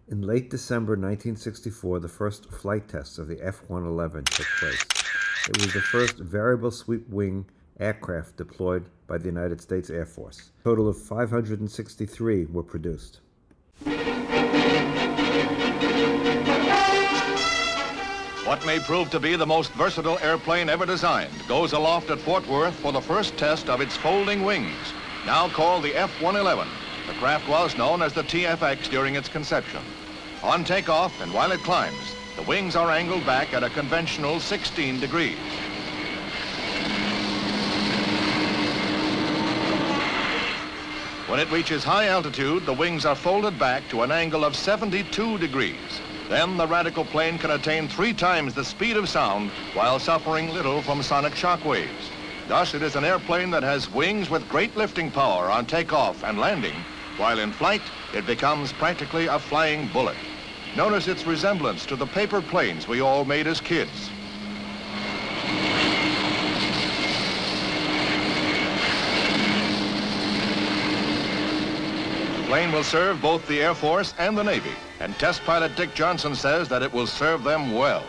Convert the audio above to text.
In late December 1964, the first flight tests of the F-111 took place. It was the first variable sweep wing aircraft deployed by the United States Air Force. A total of 563 were produced. What may prove to be the most versatile airplane ever designed goes aloft at Fort Worth for the first test of its folding wings, now called the F-111. The craft was known as the TFX during its conception. On takeoff and while it climbs, the wings are angled back at a conventional 16 degrees. When it reaches high altitude, the wings are folded back to an angle of 72 degrees. Then the radical plane can attain 3 times the speed of sound while suffering little from sonic shock waves. Thus, it is an airplane that has wings with great lifting power on takeoff and landing, while in flight, it becomes practically a flying bullet. Notice its resemblance to the paper planes we all made as kids. The plane will serve both the Air Force and the Navy, and test pilot Dick Johnson says that it will serve them well.